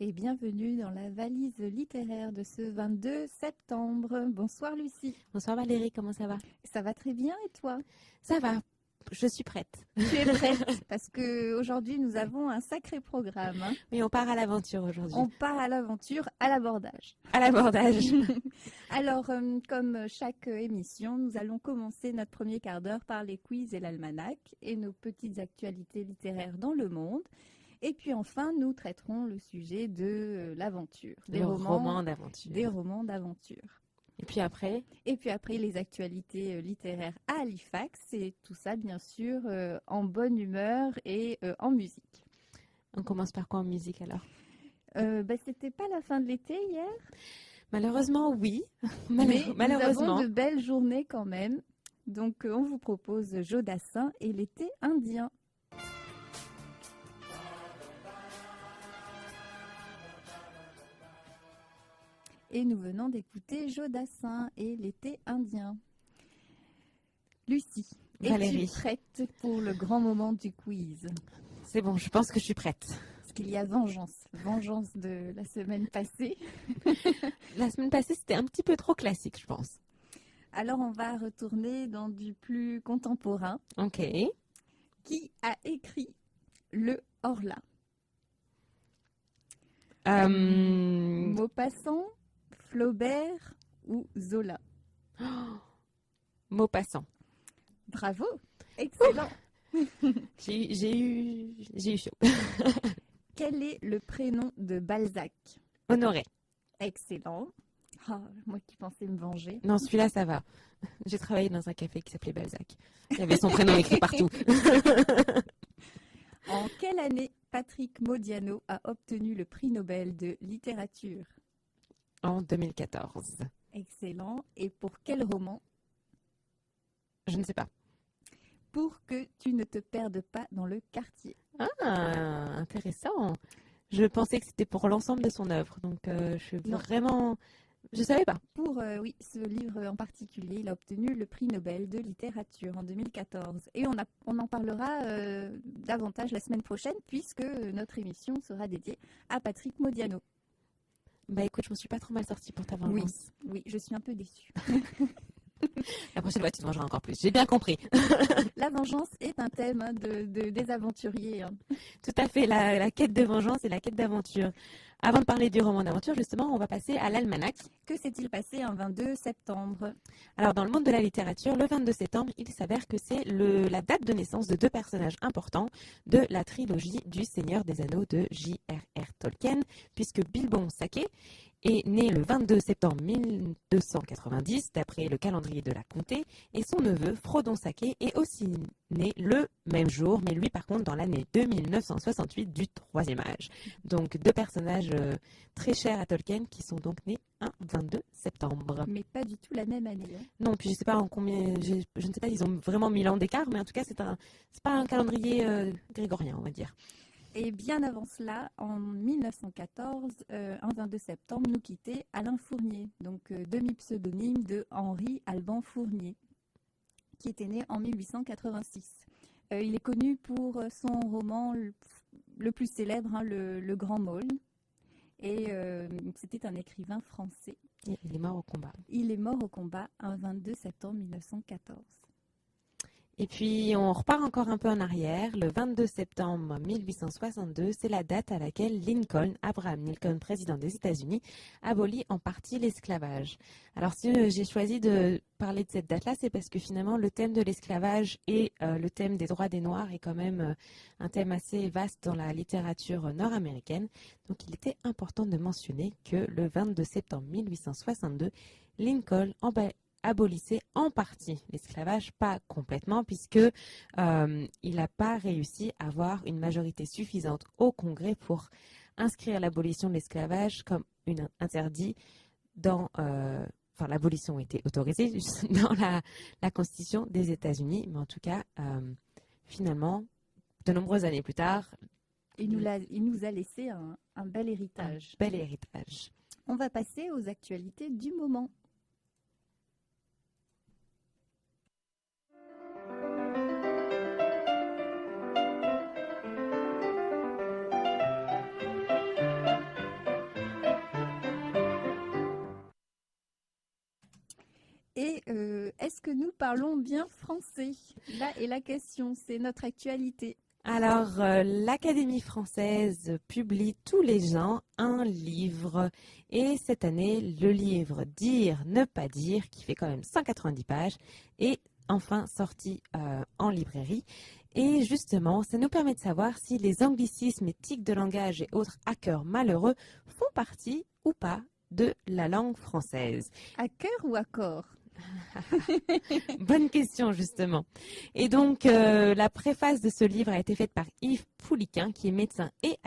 Et bienvenue dans la valise littéraire de ce 22 septembre. Bonsoir Lucie. Bonsoir Valérie, comment ça va? Ça va très bien et toi? Ça va, je suis prête. Tu es prête parce qu'aujourd'hui nous avons un sacré programme. Hein. Mais on part à l'aventure aujourd'hui. On part à l'aventure, à l'abordage. À l'abordage. Alors, comme chaque émission, nous allons commencer notre premier quart d'heure par les quiz et l'almanach et nos petites actualités littéraires dans le monde. Et puis enfin, nous traiterons le sujet de l'aventure, des romans d'aventure. Des romans d'aventure. Et puis après, les actualités littéraires à Halifax, et tout ça, bien sûr, en bonne humeur et en musique. On commence par quoi en musique alors? C'était pas la fin de l'été hier? Malheureusement, oui. Malheureusement. Nous avons de belles journées quand même. Donc, on vous propose Joe Dassin et l'été indien. Et nous venons d'écouter Joe Dassin et l'été indien. Lucie, Valérie, es-tu prête pour le grand moment du quiz? C'est bon, je pense que je suis prête. Parce qu'il y a vengeance de la semaine passée. La semaine passée, c'était un petit peu trop classique, je pense. Alors, on va retourner dans du plus contemporain. Ok. Qui a écrit Le Horla? Maupassant, Flaubert ou Zola? Maupassant. Bravo, excellent. J'ai eu chaud. Quel est le prénom de Balzac? Honoré. Excellent. Oh, moi qui pensais me venger. Non, celui-là, ça va. J'ai travaillé dans un café qui s'appelait Balzac. Il y avait son prénom écrit partout. En quelle année Patrick Modiano a obtenu le prix Nobel de littérature? En 2014. Excellent. Et pour quel roman? Je ne sais pas. Pour que tu ne te perdes pas dans le quartier. Ah, intéressant. Je pensais que c'était pour l'ensemble de son œuvre. Donc, je savais pas. Pour ce livre en particulier, il a obtenu le prix Nobel de littérature en 2014. Et on en parlera davantage la semaine prochaine puisque notre émission sera dédiée à Patrick Modiano. Bah écoute, je me suis pas trop mal sortie pour ta vengeance. Oui, je suis un peu déçue. La prochaine fois, tu te vengeras encore plus. J'ai bien compris. La vengeance est un thème des aventuriers. Hein. Tout à fait, la quête de vengeance et la quête d'aventure. Avant de parler du roman d'aventure, justement, on va passer à l'almanach. Que s'est-il passé un 22 septembre? Alors, dans le monde de la littérature, le 22 septembre, il s'avère que c'est la date de naissance de deux personnages importants de la trilogie du Seigneur des Anneaux de J.R.R. Tolkien, puisque Bilbon Sake est né le 22 septembre 1290, d'après le calendrier de la comté, et son neveu, Frodon Sake, est aussi né le même jour, mais lui par contre dans l'année 2968 du Troisième Âge. Donc deux personnages très chers à Tolkien qui sont donc nés un 22 septembre. Mais pas du tout la même année. Hein. Non, puis je sais pas en combien, je ne sais pas, ils ont vraiment 1000 ans d'écart, mais en tout cas c'est pas un calendrier grégorien, on va dire. Et bien avant cela, en 1914, un 22 septembre, nous quittait Alain Fournier, donc demi-pseudonyme de Henri Alban Fournier, qui était né en 1886. Il est connu pour son roman le plus célèbre, hein, le Grand Maulne. Et c'était un écrivain français. Il est mort au combat. Il est mort au combat un 22 septembre 1914. Et puis, on repart encore un peu en arrière. Le 22 septembre 1862, c'est la date à laquelle Abraham Lincoln, président des États-Unis, abolit en partie l'esclavage. Alors, si j'ai choisi de parler de cette date-là, c'est parce que finalement, le thème de l'esclavage et le thème des droits des Noirs est quand même un thème assez vaste dans la littérature nord-américaine. Donc, il était important de mentionner que le 22 septembre 1862, Lincoln abolissait en partie l'esclavage, pas complètement, puisque il n'a pas réussi à avoir une majorité suffisante au Congrès pour inscrire l'abolition de l'esclavage comme un interdit dans... l'abolition était autorisée dans la Constitution des États-Unis, mais en tout cas, finalement, de nombreuses années plus tard... Il nous a laissé un bel héritage. Un bel héritage. On va passer aux actualités du moment. Et est-ce que nous parlons bien français? Là est la question, c'est notre actualité. Alors, l'Académie française publie tous les ans un livre. Et cette année, le livre Dire, ne pas dire, qui fait quand même 190 pages, est enfin sorti en librairie. Et justement, ça nous permet de savoir si les anglicismes et tics de langage et autres hackers malheureux font partie ou pas de la langue française. À cœur ou à corps? Bonne question, justement. Et donc, la préface de ce livre a été faite par Yves Pouliquin, qui est médecin et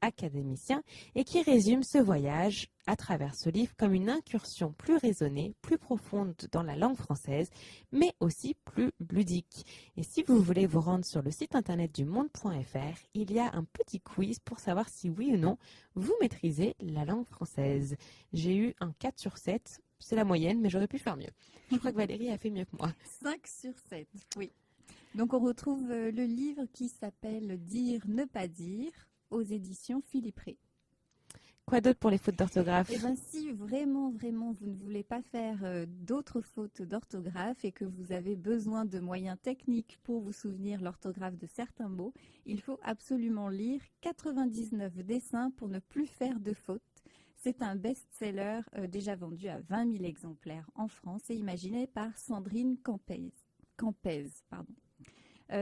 académicien, et qui résume ce voyage à travers ce livre comme une incursion plus raisonnée, plus profonde dans la langue française, mais aussi plus ludique. Et si vous voulez vous rendre sur le site internet du monde.fr, il y a un petit quiz pour savoir si oui ou non vous maîtrisez la langue française. J'ai eu un 4 sur 7. C'est la moyenne, mais j'aurais pu faire mieux. Je crois que Valérie a fait mieux que moi. 5 sur 7, oui. Donc on retrouve le livre qui s'appelle Dire, ne pas dire aux éditions Philippe Rey. Quoi d'autre pour les fautes d'orthographe? Eh bien, si vraiment vous ne voulez pas faire d'autres fautes d'orthographe et que vous avez besoin de moyens techniques pour vous souvenir l'orthographe de certains mots, il faut absolument lire 99 dessins pour ne plus faire de fautes. C'est un best-seller déjà vendu à 20 000 exemplaires en France et imaginé par Sandrine Campez.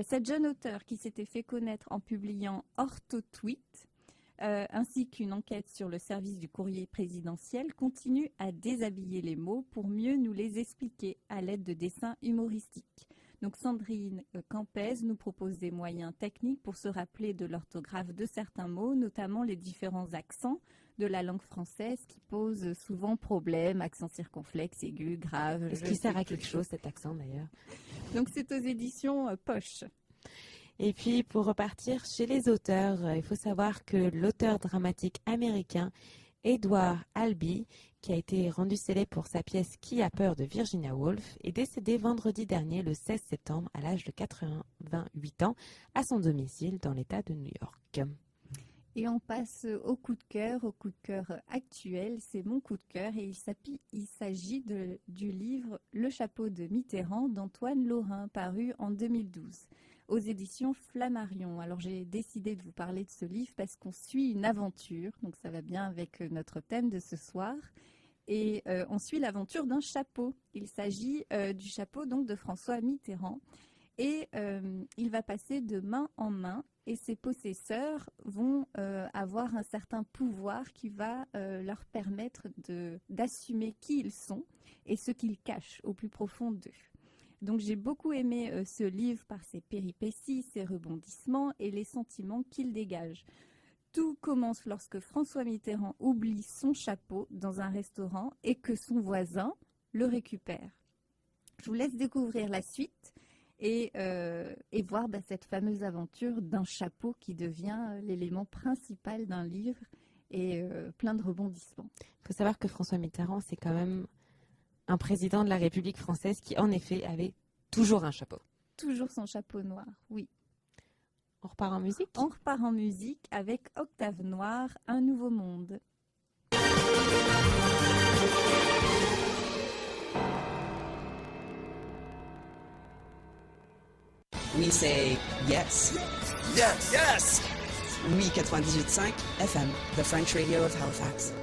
Cette jeune auteure qui s'était fait connaître en publiant OrthoTweet, ainsi qu'une enquête sur le service du courrier présidentiel, continue à déshabiller les mots pour mieux nous les expliquer à l'aide de dessins humoristiques. Donc Sandrine Campez nous propose des moyens techniques pour se rappeler de l'orthographe de certains mots, notamment les différents accents de la langue française qui posent souvent problème, accent circonflexe, aigu, grave. Est-ce qu'il sert à quelque chose cet accent d'ailleurs? Donc c'est aux éditions Poche. Et puis pour repartir chez les auteurs, il faut savoir que l'auteur dramatique américain Edward Albee, qui a été rendu célèbre pour sa pièce Qui a peur de Virginia Woolf, est décédé vendredi dernier le 16 septembre à l'âge de 88 ans à son domicile dans l'État de New York. Et on passe au coup de cœur actuel, c'est mon coup de cœur et il s'agit du livre Le chapeau de Mitterrand d'Antoine Laurin, paru en 2012 aux éditions Flammarion. Alors j'ai décidé de vous parler de ce livre parce qu'on suit une aventure, donc ça va bien avec notre thème de ce soir. Et on suit l'aventure d'un chapeau. Il s'agit du chapeau donc de François Mitterrand. Et il va passer de main en main et ses possesseurs vont avoir un certain pouvoir qui va leur permettre d'assumer qui ils sont et ce qu'ils cachent au plus profond d'eux. Donc j'ai beaucoup aimé ce livre par ses péripéties, ses rebondissements et les sentiments qu'il dégage. Tout commence lorsque François Mitterrand oublie son chapeau dans un restaurant et que son voisin le récupère. Je vous laisse découvrir la suite et voir cette fameuse aventure d'un chapeau qui devient l'élément principal d'un livre et plein de rebondissements. Il faut savoir que François Mitterrand, c'est quand même un président de la République française qui, en effet, avait toujours un chapeau. Toujours son chapeau noir, oui. On repart en musique? On repart en musique avec Octave Noir, Un nouveau monde. We say yes. Yes, yes. Oui, 98.5 FM, the French radio of Halifax.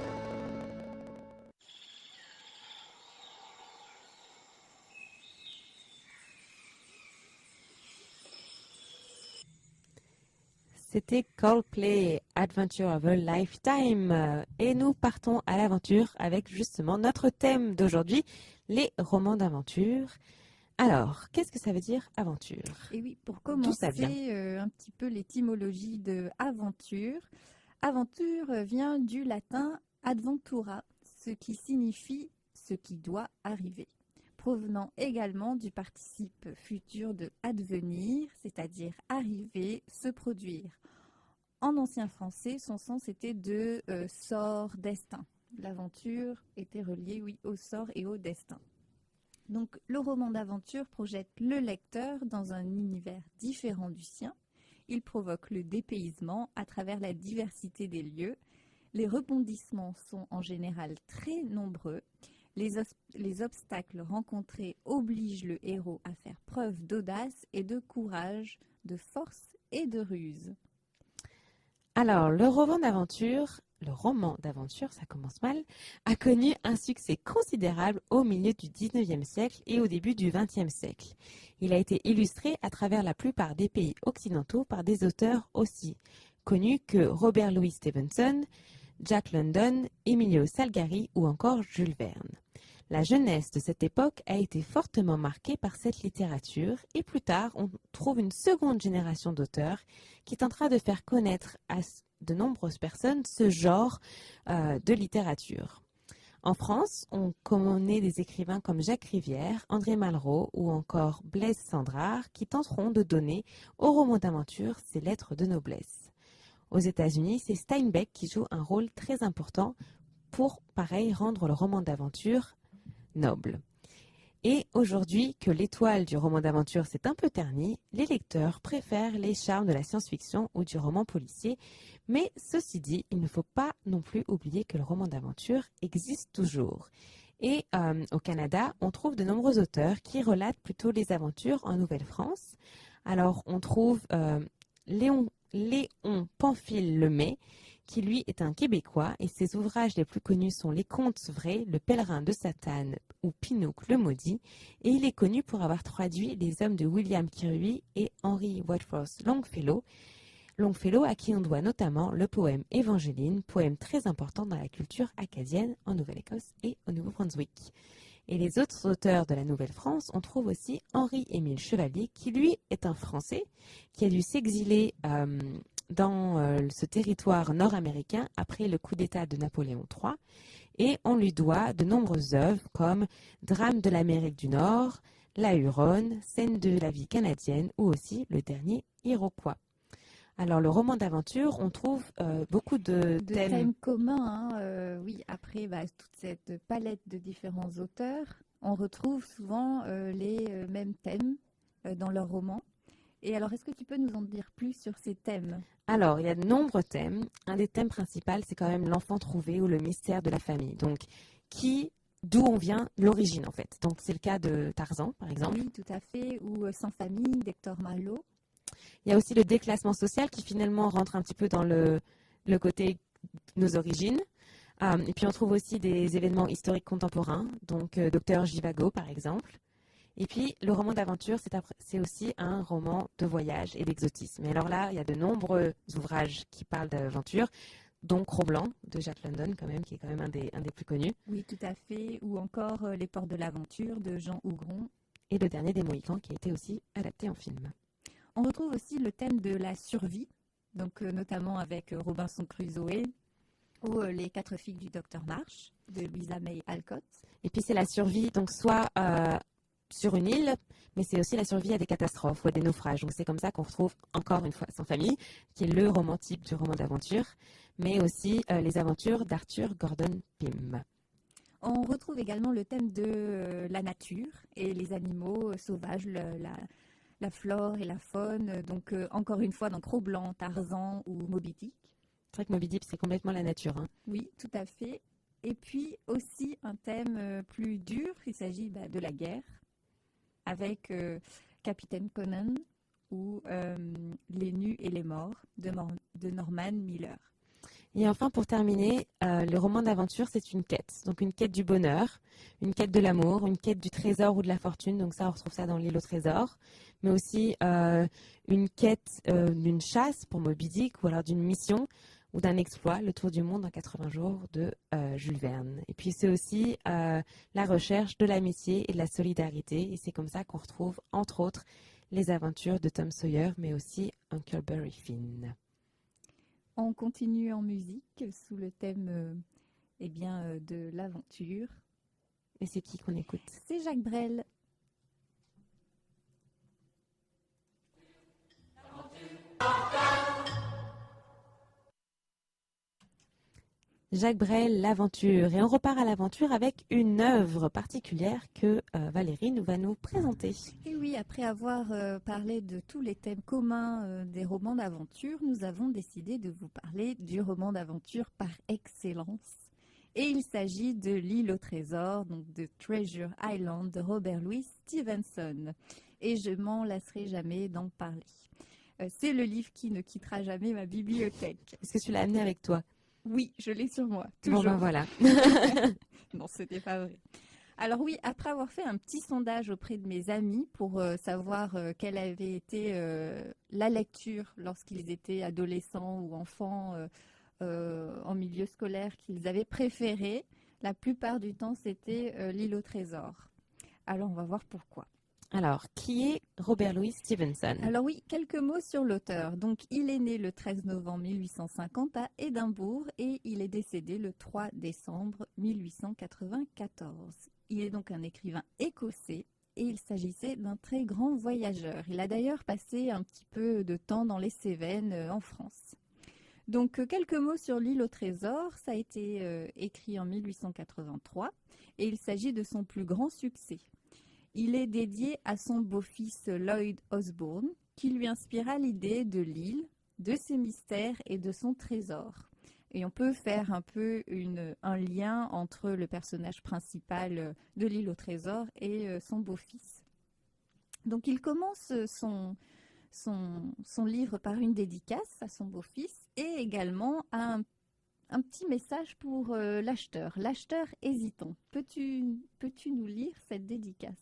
C'était Coldplay, Adventure of a Lifetime. Et nous partons à l'aventure avec justement notre thème d'aujourd'hui, les romans d'aventure. Alors, qu'est-ce que ça veut dire aventure? Et oui, pour D'où ça vient commencer un petit peu l'étymologie de aventure. Aventure vient du latin adventura, ce qui signifie ce qui doit arriver, provenant également du participe futur de advenir, c'est-à-dire arriver, se produire. En ancien français, son sens était de sort, destin. L'aventure était reliée, oui, au sort et au destin. Donc, le roman d'aventure projette le lecteur dans un univers différent du sien. Il provoque le dépaysement à travers la diversité des lieux. Les rebondissements sont en général très nombreux. Les obstacles rencontrés obligent le héros à faire preuve d'audace et de courage, de force et de ruse. Alors, le roman d'aventure, ça commence mal, a connu un succès considérable au milieu du 19e siècle et au début du 20e siècle. Il a été illustré à travers la plupart des pays occidentaux par des auteurs aussi connus que Robert Louis Stevenson, Jack London, Emilio Salgari ou encore Jules Verne. La jeunesse de cette époque a été fortement marquée par cette littérature et plus tard, on trouve une seconde génération d'auteurs qui tentera de faire connaître à de nombreuses personnes ce genre de littérature. En France, on connaît des écrivains comme Jacques Rivière, André Malraux ou encore Blaise Cendrars qui tenteront de donner au roman d'aventure ses lettres de noblesse. Aux États-Unis, c'est Steinbeck qui joue un rôle très important pour, pareil, rendre le roman d'aventure noble. Et aujourd'hui que l'étoile du roman d'aventure s'est un peu ternie, les lecteurs préfèrent les charmes de la science-fiction ou du roman policier. Mais ceci dit, il ne faut pas non plus oublier que le roman d'aventure existe toujours. Et au Canada, on trouve de nombreux auteurs qui relatent plutôt les aventures en Nouvelle-France. Alors, on trouve Léon Pamphile Lemay, qui lui est un Québécois, et ses ouvrages les plus connus sont Les Contes vrais, Le Pèlerin de Satane ou Pinocchio le Maudit, et il est connu pour avoir traduit Les Hommes de William Kirby et Henry Wadsworth Longfellow, à qui on doit notamment le poème Évangéline, poème très important dans la culture acadienne en Nouvelle-Écosse et au Nouveau-Brunswick. Et les autres auteurs de la Nouvelle-France, on trouve aussi Henri-Émile Chevalier, qui lui est un Français, qui a dû s'exiler dans ce territoire nord-américain après le coup d'État de Napoléon III. Et on lui doit de nombreuses œuvres comme Drame de l'Amérique du Nord, La Huronne, Scène de la vie canadienne ou aussi Le Dernier Iroquois. Alors, le roman d'aventure, on trouve beaucoup de thèmes communs. Oui, après toute cette palette de différents auteurs, on retrouve souvent les mêmes thèmes dans leurs romans. Et alors, est-ce que tu peux nous en dire plus sur ces thèmes ? Alors, il y a de nombreux thèmes. Un des thèmes principaux, c'est quand même l'enfant trouvé ou le mystère de la famille. Donc, d'où on vient, l'origine en fait. Donc, c'est le cas de Tarzan, par exemple. Oui, tout à fait. Ou Sans famille, d'Hector Malot. Il y a aussi le déclassement social qui finalement rentre un petit peu dans le côté nos origines. Et puis, on trouve aussi des événements historiques contemporains. Donc, Docteur Zhivago, par exemple. Et puis, le roman d'aventure, c'est aussi un roman de voyage et d'exotisme. Et alors là, il y a de nombreux ouvrages qui parlent d'aventure, dont Cro-Blanc de Jack London, quand même, qui est quand même un des plus connus. Oui, tout à fait. Ou encore Les Portes de l'aventure de Jean Hougron. Et Le Dernier des Mohicans, qui a été aussi adapté en film. On retrouve aussi le thème de la survie, donc notamment avec Robinson Crusoe ou Les 4 filles du Docteur Marsh de Louisa May Alcott. Et puis, c'est la survie, donc soit sur une île, mais c'est aussi la survie à des catastrophes ou à des naufrages. Donc c'est comme ça qu'on retrouve encore une fois Sans famille, qui est le roman type du roman d'aventure, mais aussi les aventures d'Arthur Gordon Pym. On retrouve également le thème de la nature et les animaux sauvages, la flore et la faune. Donc encore une fois dans Cro-Blanc, Tarzan ou Moby Dick. C'est vrai que Moby Dick, c'est complètement la nature. Hein. Oui, tout à fait. Et puis aussi un thème plus dur, il s'agit de la guerre, avec Capitaine Conan ou Les nus et les morts de Norman Miller. Et enfin, pour terminer, le roman d'aventure, c'est une quête. Donc une quête du bonheur, une quête de l'amour, une quête du trésor ou de la fortune. Donc ça, on retrouve ça dans L'île au trésor. Mais aussi une quête d'une chasse pour Moby Dick ou alors d'une mission ou d'un exploit, le tour du monde en 80 jours de Jules Verne. Et puis c'est aussi la recherche de l'amitié et de la solidarité. Et c'est comme ça qu'on retrouve, entre autres, les aventures de Tom Sawyer, mais aussi Huckleberry Finn. On continue en musique sous le thème de l'aventure. Et c'est qui qu'on écoute ? C'est Jacques Brel. Jacques Brel, l'aventure. Et on repart à l'aventure avec une œuvre particulière que Valérie va nous présenter. Et oui, après avoir parlé de tous les thèmes communs des romans d'aventure, nous avons décidé de vous parler du roman d'aventure par excellence. Et il s'agit de L'île au trésor, donc de Treasure Island de Robert Louis Stevenson. Et je m'en lasserai jamais d'en parler. C'est le livre qui ne quittera jamais ma bibliothèque. Est-ce que tu l'as amené avec toi? Oui, je l'ai sur moi, Bon, toujours. ben voilà. Non, c'était pas vrai. Alors oui, après avoir fait un petit sondage auprès de mes amis pour savoir quelle avait été la lecture lorsqu'ils étaient adolescents ou enfants en milieu scolaire qu'ils avaient préféré, la plupart du temps c'était L'île au trésor. Alors on va voir pourquoi. Alors, qui est Robert Louis Stevenson? Alors oui, quelques mots sur l'auteur. Donc il est né le 13 novembre 1850 à Édimbourg et il est décédé le 3 décembre 1894. Il est donc un écrivain écossais et il s'agissait d'un très grand voyageur. Il a d'ailleurs passé un petit peu de temps dans les Cévennes en France. Donc quelques mots sur L'île au trésor. Ça a été écrit en 1883 et il s'agit de son plus grand succès. Il est dédié à son beau-fils Lloyd Osbourne, qui lui inspira l'idée de l'île, de ses mystères et de son trésor. Et on peut faire un peu un lien entre le personnage principal de L'île au trésor et son beau-fils. Donc il commence son livre par une dédicace à son beau-fils et également un petit message pour l'acheteur hésitant. Peux-tu nous lire cette dédicace?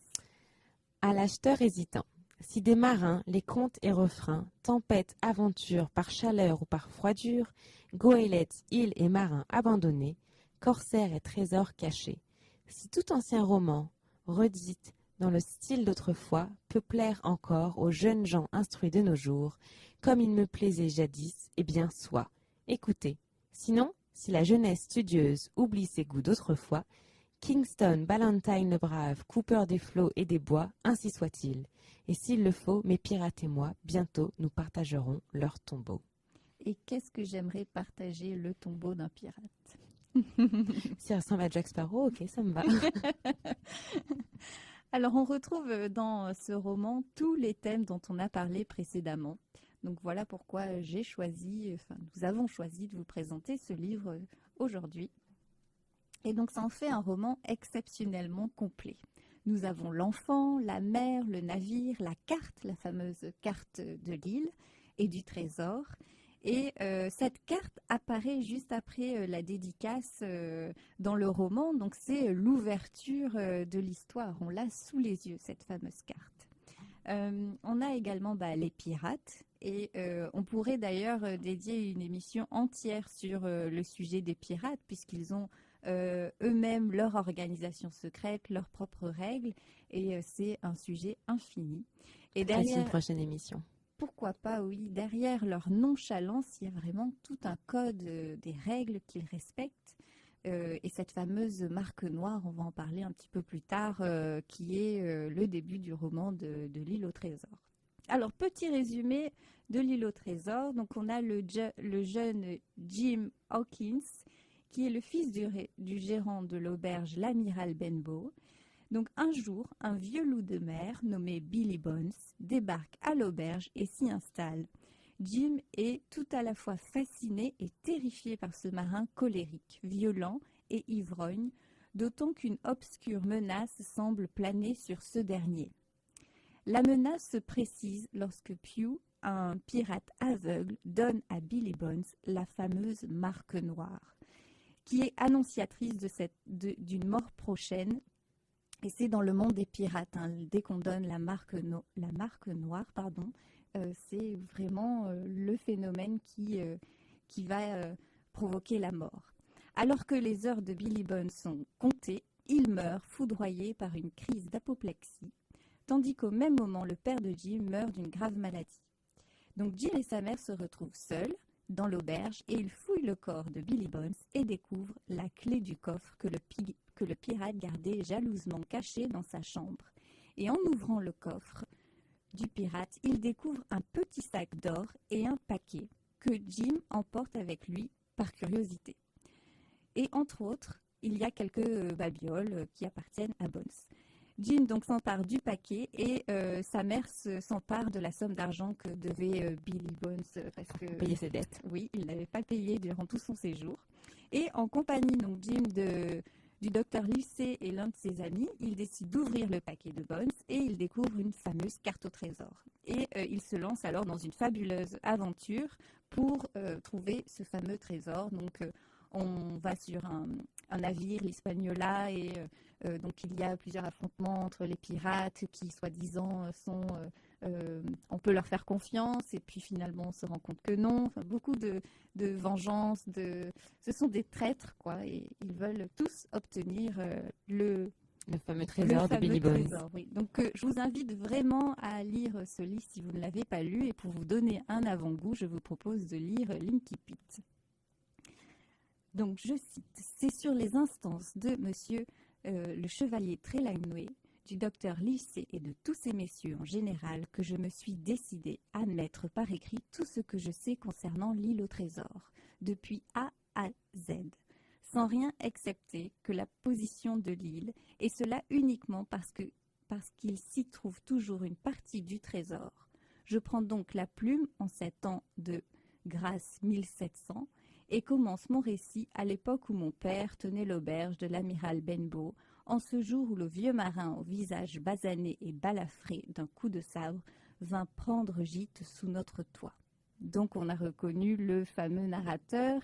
À l'acheteur hésitant. Si des marins, les contes et refrains, tempêtes, aventures, par chaleur ou par froidure, goélettes, îles et marins abandonnés, corsaires et trésors cachés, si tout ancien roman, redite dans le style d'autrefois, peut plaire encore aux jeunes gens instruits de nos jours, comme il me plaisait jadis, eh bien soit, écoutez. Sinon, si la jeunesse studieuse oublie ses goûts d'autrefois, Kingston, Ballantyne le brave, Cooper des flots et des bois, ainsi soit-il. Et s'il le faut, mes pirates et moi, bientôt nous partagerons leur tombeau. Et qu'est-ce que j'aimerais partager le tombeau d'un pirate? Si ça ressemble à Jack Sparrow, ok, ça me va. Alors on retrouve dans ce roman tous les thèmes dont on a parlé précédemment. Donc voilà pourquoi nous avons choisi de vous présenter ce livre aujourd'hui. Et donc ça en fait un roman exceptionnellement complet. Nous avons l'enfant, la mer, le navire, la carte, la fameuse carte de l'île et du trésor. Et cette carte apparaît juste après la dédicace dans le roman. Donc c'est l'ouverture de l'histoire. On l'a sous les yeux, cette fameuse carte. On a également les pirates. Et on pourrait d'ailleurs dédier une émission entière sur le sujet des pirates, puisqu'ils ont eux-mêmes leur organisation secrète, leurs propres règles, et c'est un sujet infini. Et derrière une prochaine émission. Pourquoi pas, oui. Derrière leur nonchalance, il y a vraiment tout un code des règles qu'ils respectent. Et cette fameuse marque noire, on va en parler un petit peu plus tard, qui est le début du roman de L'île au trésor. Alors, petit résumé de L'île au trésor. Donc, on a le jeune Jim Hawkins, qui est le fils du gérant de l'auberge l'amiral Benbow. Donc un jour, un vieux loup de mer nommé Billy Bones débarque à l'auberge et s'y installe. Jim est tout à la fois fasciné et terrifié par ce marin colérique, violent et ivrogne, d'autant qu'une obscure menace semble planer sur ce dernier. La menace se précise lorsque Pew, un pirate aveugle, donne à Billy Bones la fameuse marque noire, qui est annonciatrice d'une mort prochaine. Et c'est dans le monde des pirates, dès qu'on donne la marque noire, c'est vraiment le phénomène qui va provoquer la mort. Alors que les heures de Billy Bones sont comptées, il meurt foudroyé par une crise d'apoplexie, tandis qu'au même moment, le père de Jim meurt d'une grave maladie. Donc Jim et sa mère se retrouvent seuls dans l'auberge et ils fouillent le corps de Billy Bones et découvrent la clé du coffre que le pirate gardait jalousement caché dans sa chambre. Et en ouvrant le coffre du pirate, il découvre un petit sac d'or et un paquet que Jim emporte avec lui par curiosité. Et entre autres, il y a quelques babioles qui appartiennent à Bones. Jim donc s'empare du paquet et sa mère s'empare de la somme d'argent que devait Billy Bones parce que Payer ses dettes. oui, il n'avait pas payé durant tout son séjour. Et en compagnie donc Jim du docteur Lucey et l'un de ses amis, il décide d'ouvrir le paquet de Bones et il découvre une fameuse carte au trésor. Et il se lance alors dans une fabuleuse aventure pour trouver ce fameux trésor. Donc on va sur un navire, l'Hispaniola, et donc il y a plusieurs affrontements entre les pirates qui soi-disant on peut leur faire confiance et puis finalement on se rend compte que non. Enfin, beaucoup de vengeance, ce sont des traîtres quoi, et ils veulent tous obtenir le fameux trésor de Billy Bones. trésor, oui. Donc je vous invite vraiment à lire ce livre si vous ne l'avez pas lu, et pour vous donner un avant-goût, je vous propose de lire Linky Pete. Donc je cite, c'est sur les instances de monsieur le chevalier Trelawney, du docteur Lucey et de tous ces messieurs en général que je me suis décidé à mettre par écrit tout ce que je sais concernant l'île au trésor, depuis A à Z, sans rien excepter que la position de l'île, et cela uniquement parce qu'il s'y trouve toujours une partie du trésor. Je prends donc la plume en cet an de grâce 1700 et commence mon récit à l'époque où mon père tenait l'auberge de l'amiral Benbow, en ce jour où le vieux marin au visage basané et balafré d'un coup de sabre vint prendre gîte sous notre toit. Donc on a reconnu le fameux narrateur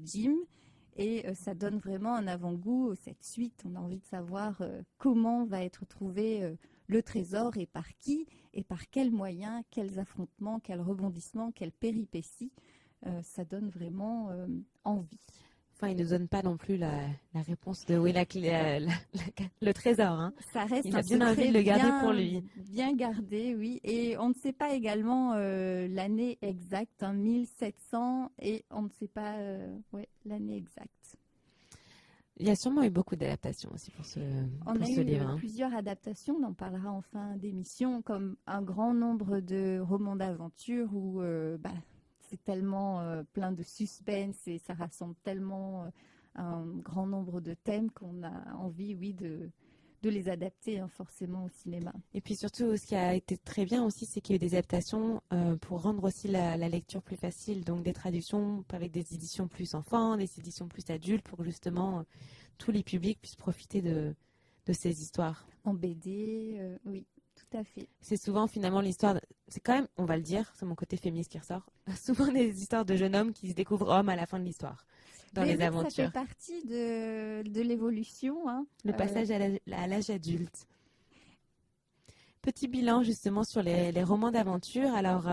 Jim, et ça donne vraiment un avant-goût cette suite. On a envie de savoir comment va être trouvé le trésor et par qui et par quels moyens, quels affrontements, quels rebondissements, quelles péripéties. Ça donne vraiment envie. Enfin, il ne nous donne pas non plus la réponse de où est le trésor. Hein. Ça reste il un a bien secret envie de le garder pour lui. Bien gardé, oui. Et on ne sait pas également l'année exacte, 1700, et on ne sait pas l'année exacte. Il y a sûrement eu beaucoup d'adaptations aussi pour ce livre. On a eu plusieurs adaptations, on en parlera en fin d'émission, comme un grand nombre de romans d'aventure où c'est tellement plein de suspense et ça rassemble tellement un grand nombre de thèmes qu'on a envie, oui, de les adapter forcément au cinéma. Et puis surtout, ce qui a été très bien aussi, c'est qu'il y a eu des adaptations pour rendre aussi la lecture plus facile, donc des traductions avec des éditions plus enfants, des éditions plus adultes, pour que justement tous les publics puissent profiter de ces histoires. En BD, oui. Tout à fait. C'est souvent finalement l'histoire, c'est quand même, on va le dire, c'est mon côté féministe qui ressort, souvent des histoires de jeunes hommes qui se découvrent hommes à la fin de l'histoire, dans les aventures. Ça fait partie de l'évolution. Hein. Le passage à l'âge adulte. Petit bilan justement sur les romans d'aventure. Alors,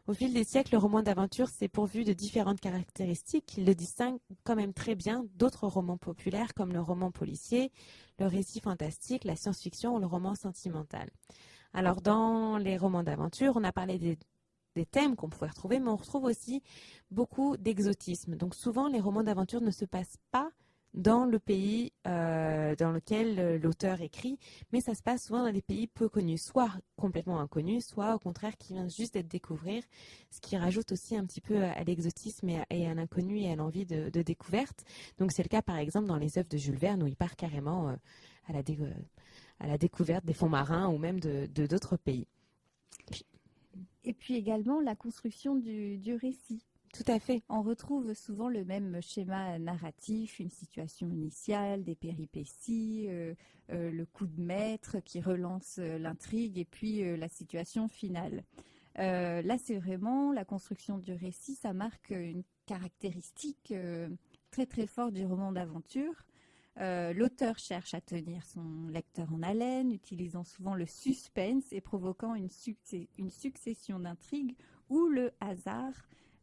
au fil des siècles, le roman d'aventure s'est pourvu de différentes caractéristiques qui le distinguent quand même très bien d'autres romans populaires comme le roman policier, le récit fantastique, la science-fiction ou le roman sentimental. Alors, dans les romans d'aventure, on a parlé des thèmes qu'on pouvait retrouver, mais on retrouve aussi beaucoup d'exotisme. Donc, souvent, les romans d'aventure ne se passent pas dans le pays dans lequel l'auteur écrit, mais ça se passe souvent dans des pays peu connus, soit complètement inconnus, soit au contraire qui viennent juste d'être découvrir, ce qui rajoute aussi un petit peu à l'exotisme et à l'inconnu et à l'envie de découverte. Donc c'est le cas par exemple dans les œuvres de Jules Verne où il part carrément à la découverte des fonds marins ou même de d'autres pays. Et puis également la construction du récit. Tout à fait. On retrouve souvent le même schéma narratif, une situation initiale, des péripéties, le coup de maître qui relance l'intrigue et puis la situation finale. Là, c'est vraiment la construction du récit, ça marque une caractéristique très très forte du roman d'aventure. L'auteur cherche à tenir son lecteur en haleine, utilisant souvent le suspense et provoquant une succession d'intrigues où le hasard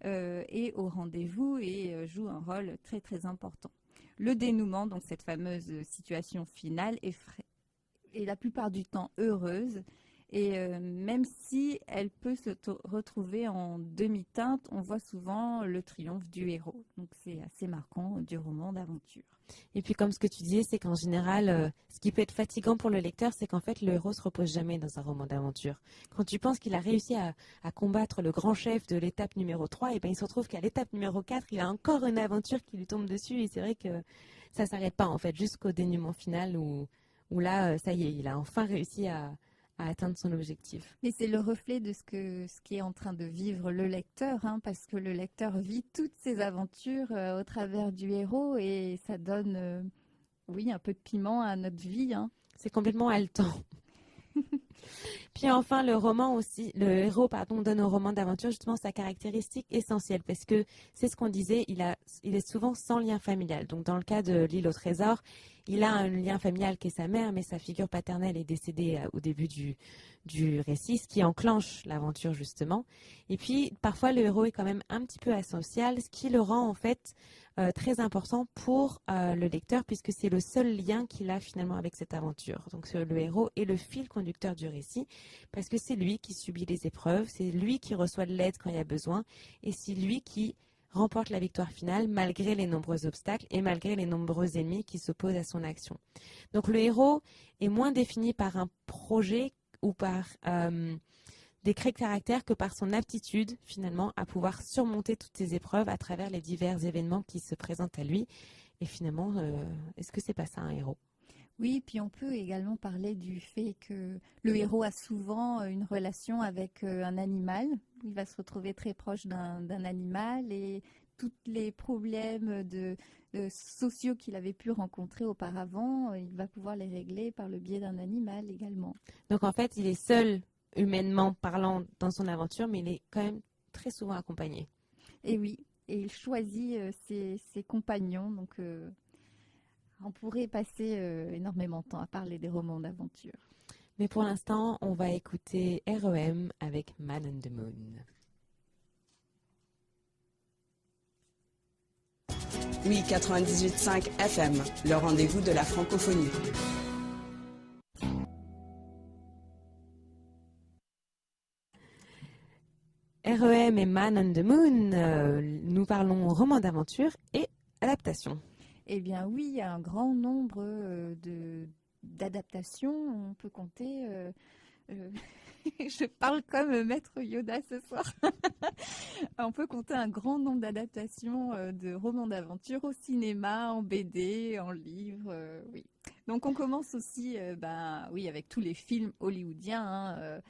est au rendez-vous et joue un rôle très très important. Le dénouement, donc cette fameuse situation finale, est la plupart du temps heureuse, et même si elle peut se retrouver en demi-teinte, on voit souvent le triomphe du héros. Donc c'est assez marquant du roman d'aventure. Et puis comme ce que tu disais, c'est qu'en général, ce qui peut être fatigant pour le lecteur, c'est qu'en fait le héros se repose jamais dans un roman d'aventure. Quand tu penses qu'il a réussi à combattre le grand chef de l'étape numéro 3, et ben il se retrouve qu'à l'étape numéro 4, il a encore une aventure qui lui tombe dessus, et c'est vrai que ça s'arrête pas en fait jusqu'au dénouement final où où là, ça y est, il a enfin réussi à atteindre son objectif. Mais c'est le reflet de ce qui est en train de vivre le lecteur, hein, parce que le lecteur vit toutes ses aventures au travers du héros et ça donne, oui, un peu de piment à notre vie, hein. C'est complètement haletant. Puis enfin, le héros donne au roman d'aventure justement sa caractéristique essentielle, parce que c'est ce qu'on disait, il est souvent sans lien familial. Donc dans le cas de L'île au trésor, il a un lien familial qui est sa mère, mais sa figure paternelle est décédée au début du récit, ce qui enclenche l'aventure justement. Et puis parfois le héros est quand même un petit peu asocial, ce qui le rend en fait très important pour le lecteur, puisque c'est le seul lien qu'il a finalement avec cette aventure. Donc le héros est le fil conducteur du récit, parce que c'est lui qui subit les épreuves, c'est lui qui reçoit de l'aide quand il y a besoin, et c'est lui qui remporte la victoire finale malgré les nombreux obstacles et malgré les nombreux ennemis qui s'opposent à son action. Donc le héros est moins défini par un projet ou par des traits de caractère que par son aptitude finalement à pouvoir surmonter toutes ces épreuves à travers les divers événements qui se présentent à lui. Et finalement, est-ce que c'est pas ça un héros ? Oui, puis on peut également parler du fait que le héros a souvent une relation avec un animal. Il va se retrouver très proche d'un animal et tous les problèmes sociaux qu'il avait pu rencontrer auparavant, il va pouvoir les régler par le biais d'un animal également. Donc en fait, il est seul humainement parlant dans son aventure, mais il est quand même très souvent accompagné. Et oui, et il choisit ses compagnons, donc on pourrait passer énormément de temps à parler des romans d'aventure. Mais pour l'instant, on va écouter REM avec Man on the Moon. Oui, 98.5 FM, le rendez-vous de la francophonie. REM et Man on the Moon, nous parlons roman d'aventure et adaptation. Eh bien oui, il y a un grand nombre d'adaptations. On peut compter... je parle comme Maître Yoda ce soir. On peut compter un grand nombre d'adaptations de romans d'aventure au cinéma, en BD, en livre. Oui. Donc on commence aussi avec tous les films hollywoodiens, hein,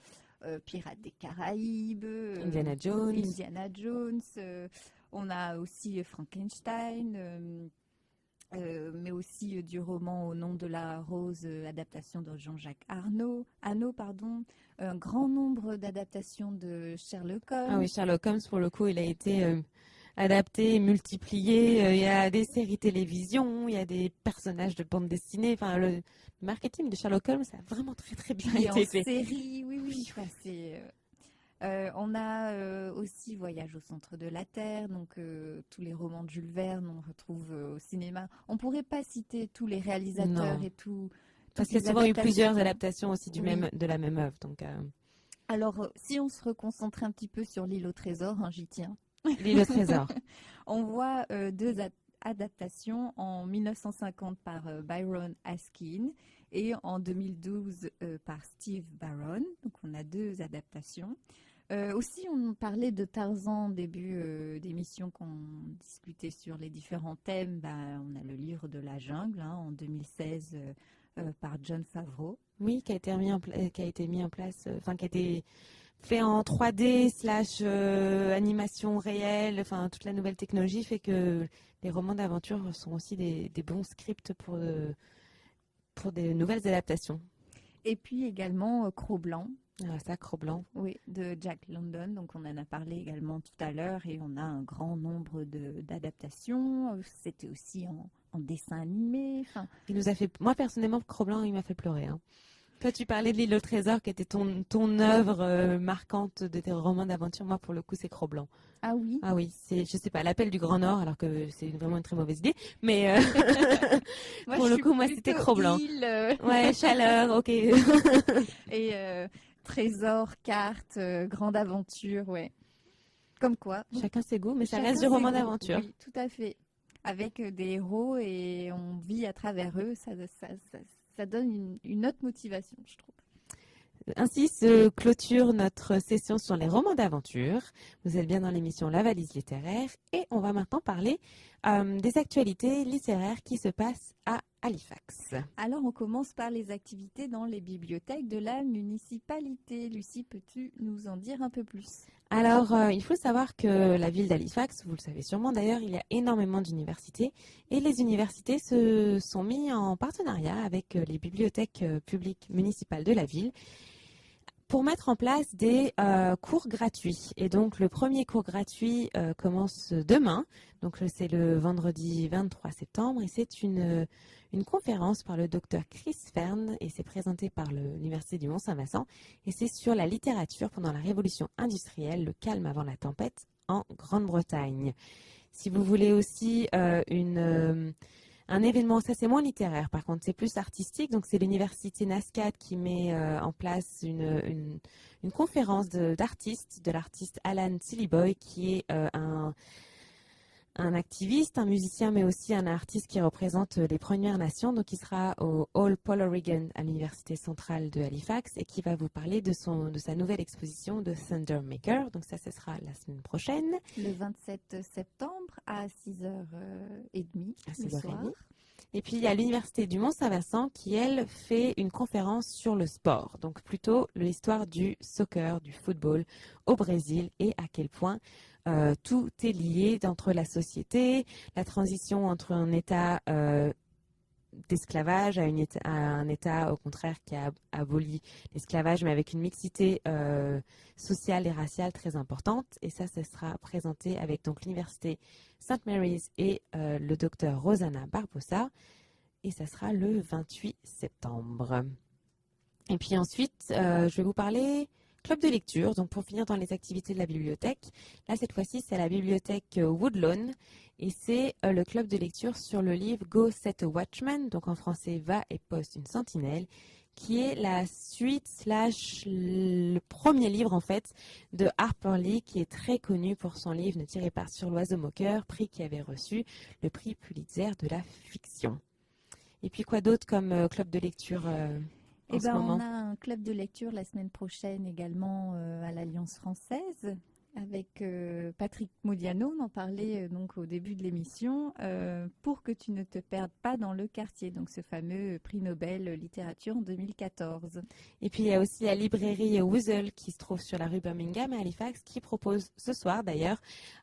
Pirates des Caraïbes, Indiana Jones. On a aussi Frankenstein. Mais aussi du roman Au nom de la rose, adaptation de Jean-Jacques Hano, un grand nombre d'adaptations de Sherlock Holmes. Ah oui, Sherlock Holmes, pour le coup, il a été adapté, multiplié. Il y a des séries télévision, il y a des personnages de bande dessinée. Enfin, le marketing de Sherlock Holmes a vraiment très très bien été fait. Série, oui. Enfin, on a aussi Voyage au centre de la Terre, donc tous les romans de Jules Verne, on retrouve au cinéma. On ne pourrait pas citer tous les réalisateurs et tout. Parce qu'il y a souvent eu plusieurs adaptations aussi de la même œuvre. Donc, Alors, si on se reconcentre un petit peu sur L'île au trésor, hein, j'y tiens. L'île au trésor. On voit deux adaptations en 1950 par Byron Askin et en 2012 par Steve Barron. Donc, on a deux adaptations. Aussi, on parlait de Tarzan début d'émission quand on discutait sur les différents thèmes. On a le livre de la jungle en 2016 par Jon Favreau. Oui, qui a été mis en place, qui a été fait en 3D / animation réelle. Enfin, toute la nouvelle technologie fait que les romans d'aventure sont aussi des bons scripts pour des nouvelles adaptations. Et puis également Cro-Blanc. Ça, Cro-Blanc. Oui, de Jack London. Donc, on en a parlé également tout à l'heure et on a un grand nombre d'adaptations. C'était aussi en dessin animé. Il nous a fait... Moi, personnellement, Cro-Blanc, il m'a fait pleurer. Hein. Toi, tu parlais de L'île au trésor, qui était ton œuvre marquante de tes romans d'aventure. Moi, pour le coup, c'est Cro-Blanc. Ah oui? Ah oui, c'est, je sais pas, l'appel du Grand Nord, alors que c'est vraiment une très mauvaise idée. Mais pour le coup, moi, c'était Cro-Blanc. Ouais, chaleur, ok. Et trésor, carte, grande aventure, ouais. Comme quoi. Chacun ses goûts, mais ça reste du roman d'aventure. Oui, tout à fait. Avec des héros et on vit à travers eux, ça donne une autre motivation, je trouve. Ainsi se clôture notre session sur les romans d'aventure. Vous êtes bien dans l'émission La Valise littéraire et on va maintenant parler des actualités littéraires qui se passent à Halifax. Alors, on commence par les activités dans les bibliothèques de la municipalité. Lucie, peux-tu nous en dire un peu plus? Alors, il faut savoir que la ville d'Halifax, vous le savez sûrement d'ailleurs, il y a énormément d'universités et les universités se sont mis en partenariat avec les bibliothèques publiques municipales de la ville pour mettre en place des cours gratuits. Et donc, le premier cours gratuit commence demain. Donc, c'est le vendredi 23 septembre et c'est une conférence par le docteur Chris Fern et c'est présenté par l'Université du Mont-Saint-Vincent. Et c'est sur la littérature pendant la Révolution industrielle, le calme avant la tempête en Grande-Bretagne. Si vous voulez aussi un événement, ça c'est moins littéraire, par contre c'est plus artistique, donc c'est l'université NSCAD qui met en place une conférence d'artistes, de l'artiste Alan Sillyboy qui est un activiste, un musicien, mais aussi un artiste qui représente les Premières Nations, donc il sera au Hall Paul O'Regan à l'Université centrale de Halifax et qui va vous parler de sa nouvelle exposition de Thundermaker, donc ça ce sera la semaine prochaine. Le 27 septembre à 6h30 le soir. Et puis il y a l'Université du Mont-Saint-Vincent qui, elle, fait une conférence sur le sport, donc plutôt l'histoire du soccer, du football au Brésil et à quel point tout est lié entre la société, la transition entre un état d'esclavage à un état au contraire qui a aboli l'esclavage mais avec une mixité sociale et raciale très importante. Et ça sera présenté avec donc l'Université St. Mary's et le docteur Rosanna Barbosa. Et ça sera le 28 septembre. Et puis ensuite, je vais vous parler club de lecture. Donc pour finir dans les activités de la bibliothèque, là cette fois-ci c'est la bibliothèque Woodlawn et c'est le club de lecture sur le livre Go Set a Watchman, donc en français Va et poste une sentinelle, qui est la suite / le premier livre en fait de Harper Lee, qui est très connu pour son livre Ne tirez pas sur l'oiseau moqueur, prix qui avait reçu le prix Pulitzer de la fiction. Et puis quoi d'autre comme club de lecture en ce moment? On a un club de lecture la semaine prochaine également à l'Alliance française avec Patrick Modiano. On en parlait donc au début de l'émission pour que tu ne te perdes pas dans le quartier, donc ce fameux prix Nobel littérature en 2014. Et puis il y a aussi la librairie Woozle qui se trouve sur la rue Birmingham à Halifax qui propose ce soir d'ailleurs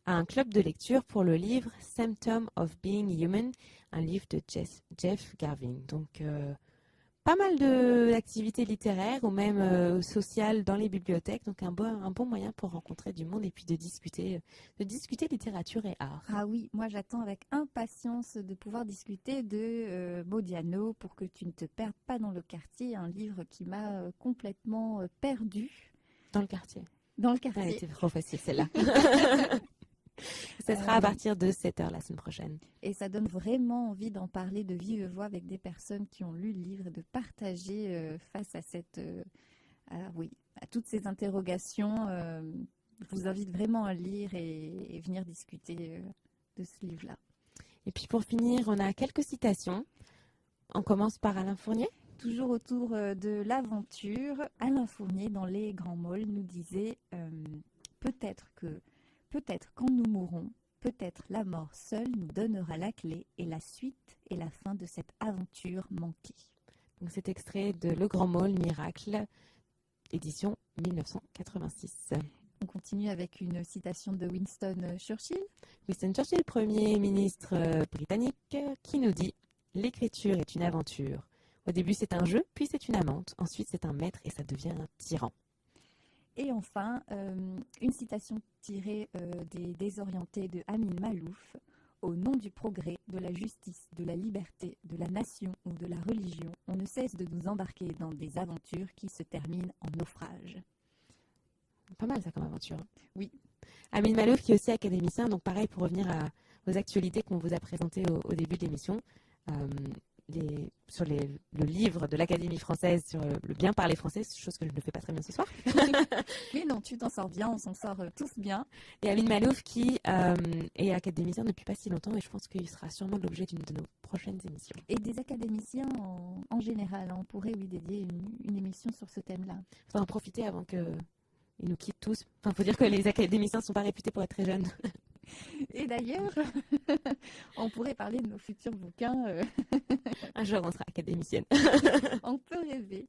un club de lecture pour le livre Symptom of Being Human, un livre de Jeff Garvin. Donc pas mal d'activités littéraires ou même sociales dans les bibliothèques, donc un bon moyen pour rencontrer du monde et puis de discuter littérature et art. Ah oui, moi j'attends avec impatience de pouvoir discuter de Modiano pour que tu ne te perdes pas dans le quartier, un livre qui m'a complètement perdue. Dans le quartier. Dans le quartier. Elle était trop facile celle-là. Ça sera à partir de 7h la semaine prochaine. Et ça donne vraiment envie d'en parler de vive voix avec des personnes qui ont lu le livre et de partager face à à toutes ces interrogations. Je vous invite vraiment à lire et venir discuter de ce livre-là. Et puis pour finir, on a quelques citations. On commence par Alain Fournier. Toujours autour de l'aventure, Alain Fournier dans Les Grands Molles nous disait peut-être quand nous mourrons, peut-être la mort seule nous donnera la clé et la suite et la fin de cette aventure manquée. Donc cet extrait de Le Grand Môle Miracle, édition 1986. On continue avec une citation de Winston Churchill. Winston Churchill, Premier ministre britannique, qui nous dit « L'écriture est une aventure. Au début c'est un jeu, puis c'est une amante, ensuite c'est un maître et ça devient un tyran. » Et enfin, une citation tirée des Désorientés de Amin Malouf. Au nom du progrès, de la justice, de la liberté, de la nation ou de la religion, on ne cesse de nous embarquer dans des aventures qui se terminent en naufrage. Pas mal ça comme aventure. Oui. Amin Malouf qui est aussi académicien, donc pareil pour revenir aux actualités qu'on vous a présentées au début de l'émission. Sur le livre de l'Académie française sur le bien parler français, chose que je ne fais pas très bien ce soir. Mais non, tu t'en sors bien, on s'en sort tous bien. Et Amin Malouf qui est académicien depuis pas si longtemps et je pense qu'il sera sûrement l'objet d'une de nos prochaines émissions. Et des académiciens en général, on pourrait dédier une émission sur ce thème-là. Il faut en profiter avant qu'ils nous quittent tous. Enfin, il faut dire que les académiciens ne sont pas réputés pour être très jeunes. Et d'ailleurs, on pourrait parler de nos futurs bouquins. Un jour, on sera académicienne. On peut rêver.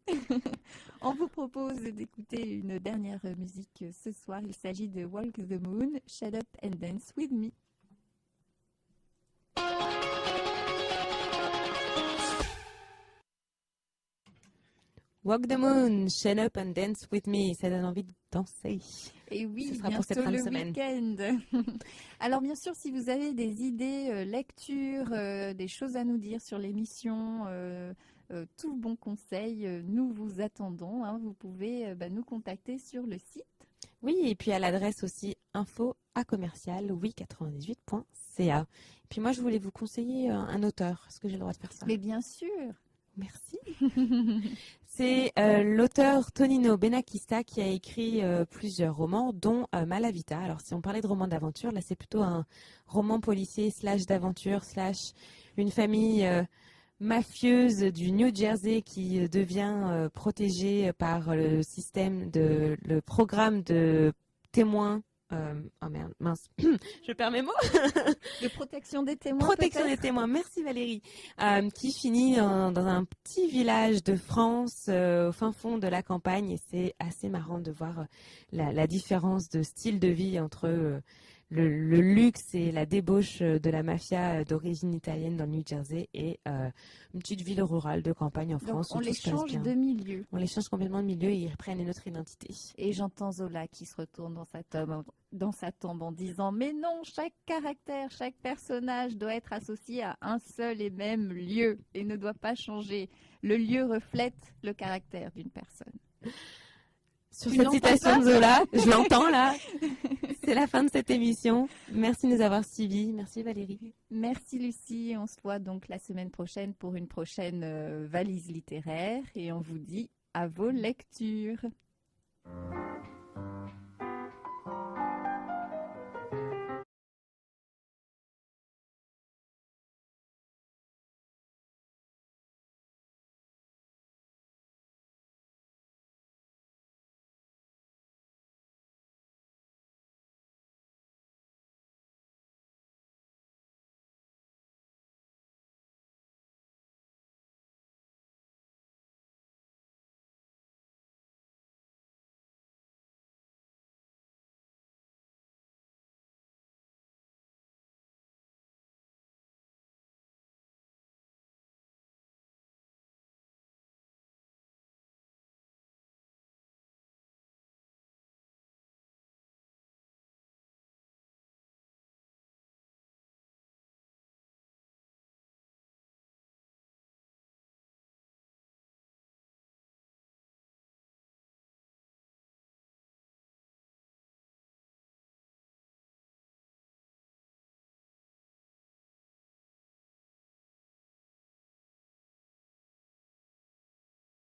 On vous propose d'écouter une dernière musique ce soir. Il s'agit de Walk the Moon, Shut Up and Dance with Me. Walk the moon, shut up and dance with me. Ça donne envie de danser. Et oui, Ce sera pour cette bientôt fin de le semaine. week-end. Alors bien sûr, si vous avez des idées, lectures, des choses à nous dire sur l'émission, tout bon conseil, nous vous attendons. Hein. Vous pouvez nous contacter sur le site. Oui, et puis à l'adresse aussi info@oui98.ca. Et puis moi, je voulais vous conseiller un auteur. Est-ce que j'ai le droit de faire ça? Mais bien sûr. Merci. C'est l'auteur Tonino Benakista qui a écrit plusieurs romans, dont Malavita. Alors, si on parlait de roman d'aventure, là, c'est plutôt un roman policier / d'aventure / une famille mafieuse du New Jersey qui devient protégée par le programme de témoins. Oh merde, mince, je perds mes mots. De protection des témoins. Protection peut-être des témoins, merci Valérie. Qui finit dans un petit village de France, au fin fond de la campagne. Et c'est assez marrant de voir la différence de style de vie entre le luxe et la débauche de la mafia d'origine italienne dans le New Jersey et une petite ville rurale de campagne en France. Donc, on où tout les se passe change bien. de milieu. On les change complètement de milieu et ils reprennent une autre identité. Et j'entends Zola qui se retourne dans sa tombe en disant « Mais non, chaque caractère, chaque personnage doit être associé à un seul et même lieu et ne doit pas changer. Le lieu reflète le caractère d'une personne. » Sur Tu cette l'entends citation pas de Zola, je l'entends là. C'est la fin de cette émission. Merci de nous avoir suivis. Merci Valérie. Merci Lucie. On se voit donc la semaine prochaine pour une prochaine valise littéraire et on vous dit à vos lectures.